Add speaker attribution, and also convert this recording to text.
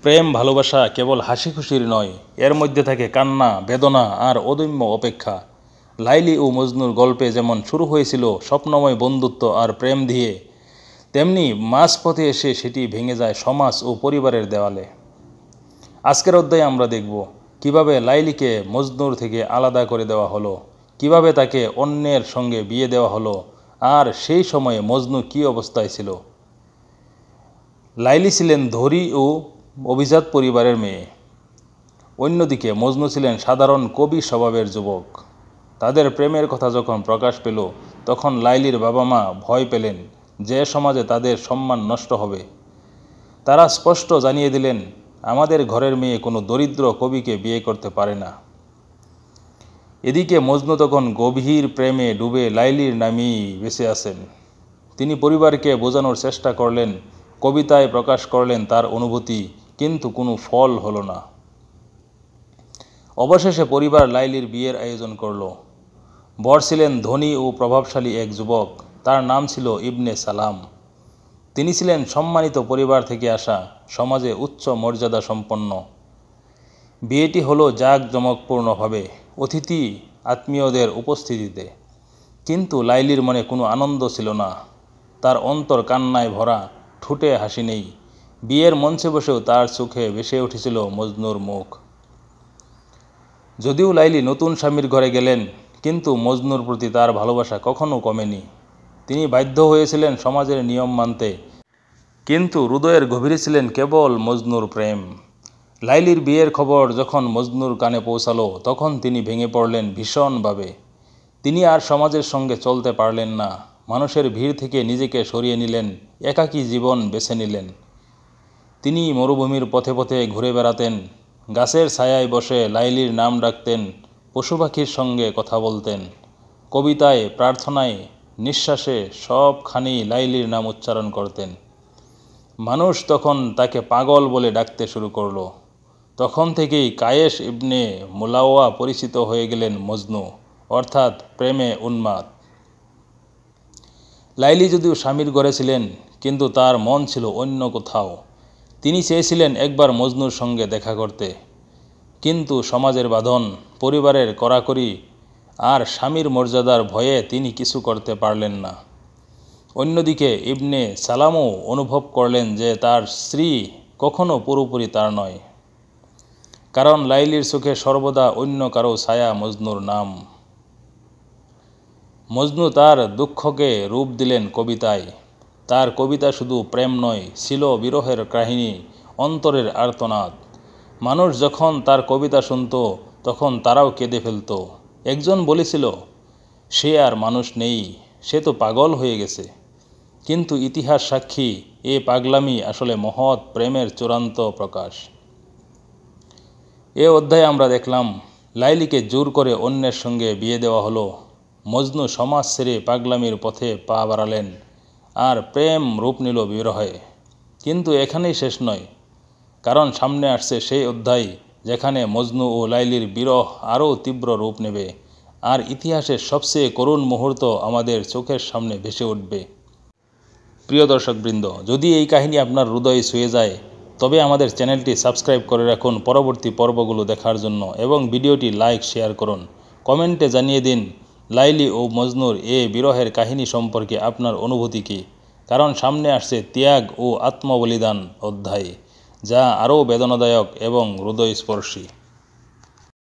Speaker 1: প্রেম ভালোবাসা কেবল হাসি খুশির নয়, এর মধ্যে থাকে কান্না, বেদনা আর অদম্য অপেক্ষা। লাইলি ও মজনুর গল্পে যেমন শুরু হয়েছিল স্বপ্নময় বন্ধুত্ব আর প্রেম দিয়ে, তেমনি মাঝপথে এসে সেটি ভেঙে যায় সমাজ ও পরিবারের দেওয়ালে। আজকের অধ্যায়ে আমরা দেখব কিভাবে লাইলিকে মজনুর থেকে আলাদা করে দেওয়া হলো, কিভাবে তাকে অন্যের সঙ্গে বিয়ে দেওয়া হলো, আর সেই সময়ে মজনু কী অবস্থায় ছিল। লাইলি ছিলেন ধনী ও অভিজাত পরিবারের মেয়ে, অন্যদিকে মজনু ছিলেন সাধারণ কবি স্বভাবের যুবক। তাদের প্রেমের কথা যখন প্রকাশ পেল, তখন লাইলির বাবা মা ভয় পেলেন যে সমাজে তাদের সম্মান নষ্ট হবে। তারা স্পষ্ট জানিয়ে দিলেন, আমাদের ঘরের মেয়ে কোনো দরিদ্র কবিকে বিয়ে করতে পারে না। এদিকে মজনু তখন গভীর প্রেমে ডুবে লাইলির নামেই বেঁচে আছেন। তিনি পরিবারকে বোঝানোর চেষ্টা করলেন, কবিতায় প্রকাশ করলেন তার অনুভূতি, কিন্তু কোনো ফল হলো না। অবশেষে পরিবার লাইলির বিয়ের আয়োজন করল। বর ছিলেন ধনী ও প্রভাবশালী এক যুবক, তার নাম ছিল ইবনে সালাম। তিনি ছিলেন সম্মানিত পরিবার থেকে আসা, সমাজে উচ্চ মর্যাদা সম্পন্ন। বিয়েটি হলো জাঁকজমকপূর্ণভাবে, অতিথি আত্মীয়দের উপস্থিতিতে। কিন্তু লাইলির মনে কোনো আনন্দ ছিল না, তার অন্তর কান্নায় ভরা, ঠোঁটে হাসি নেই। বিয়ের মঞ্চে বসেও তার চোখে ভেসে উঠেছিল মজনুর মুখ। যদিও লাইলি নতুন স্বামীর ঘরে গেলেন, কিন্তু মজনুর প্রতি তার ভালোবাসা কখনো কমেনি। তিনি বাধ্য হয়েছিলেন সমাজের নিয়ম মানতে, কিন্তু হৃদয়ের গভীরে ছিলেন কেবল মজনুর প্রেম। লাইলির বিয়ের খবর যখন মজনুর কানে পৌঁছালো, তখন তিনি ভেঙে পড়লেন ভীষণভাবে। তিনি আর সমাজের সঙ্গে চলতে পারলেন না। মানুষের ভিড় থেকে নিজেকে সরিয়ে নিলেন, একাকী জীবন বেছে নিলেন। তিনি মরুভূমির পথে পথে ঘুরে বেড়াতেন, গাছের ছায়ায় বসে লাইলির নাম ডাকতেন, পশু পাখির সঙ্গে কথা বলতেন। কবিতায়, প্রার্থনায়, নিঃশ্বাসে সবখানেই লাইলির নাম উচ্চারণ করতেন। মানুষ তখন তাকে পাগল বলে ডাকতে শুরু করলো। তখন থেকেই কায়েস ইবনে মুলাওয়া পরিচিত হয়ে গেলেন মজনু, অর্থাৎ প্রেমে উন্মাদ। লাইলি যদিও স্বামীর ঘরে ছিলেন, কিন্তু তার মন ছিল অন্য কোথাও। তিনি চেয়েছিলেন একবার মজনুর সঙ্গে দেখা করতে, কিন্তু সমাজের বাঁধন, পরিবারের কড়াকড়ি আর স্বামীর মর্যাদার ভয়ে তিনি কিছু করতে পারলেন না। অন্যদিকে ইবনে সালামও অনুভব করলেন যে তার স্ত্রী কখনো পুরোপুরি তার নয়, কারণ লাইলির চোখে সর্বদা অন্য কারো ছায়া মজনুর নাম। মজনু তার দুঃখকে রূপ দিলেন কবিতায়। তার কবিতা শুধু প্রেম নয়, ছিল বিরহের কাহিনী, অন্তরের আর্তনাদ। মানুষ যখন তার কবিতা শুনত, তখন তারাও কেঁদে ফেলত। একজন বলেছিল, সে আর মানুষ নেই, সে তো পাগল হয়ে গেছে। কিন্তু ইতিহাস সাক্ষী, এ পাগলামি আসলে মহৎ প্রেমের চূড়ান্ত প্রকাশ। এ অধ্যায়ে আমরা দেখলাম, লাইলিকে জোর করে অন্যের সঙ্গে বিয়ে দেওয়া হলো। মজনু সমাজ ছেড়ে পাগলামির পথে পা বাড়ালেন, আর প্রেম রূপ নিল বিরহে। কিন্তু এখানেই শেষ নয়, কারণ সামনে আসছে সেই অধ্যায় যেখানে মজনু ও লাইলির বিরহ আরও তীব্র রূপ নেবে, আর ইতিহাসের সবচেয়ে করুণ মুহূর্ত আমাদের চোখের সামনে ভেসে উঠবে। প্রিয় দর্শকবৃন্দ, যদি এই কাহিনী আপনার হৃদয়ে ছুঁয়ে যায়, তবে আমাদের চ্যানেলটি সাবস্ক্রাইব করে রাখুন পরবর্তী পর্বগুলো দেখার জন্য, এবং ভিডিওটি লাইক শেয়ার করুন। কমেন্টে জানিয়ে দিন লাইলি ও মজনুর এ বিরহের কাহিনী সম্পর্কে আপনার অনুভূতি কী, কারণ সামনে আসছে ত্যাগ ও আত্মবলিদান অধ্যায়, যা আরও বেদনাদায়ক এবং হৃদয়স্পর্শী।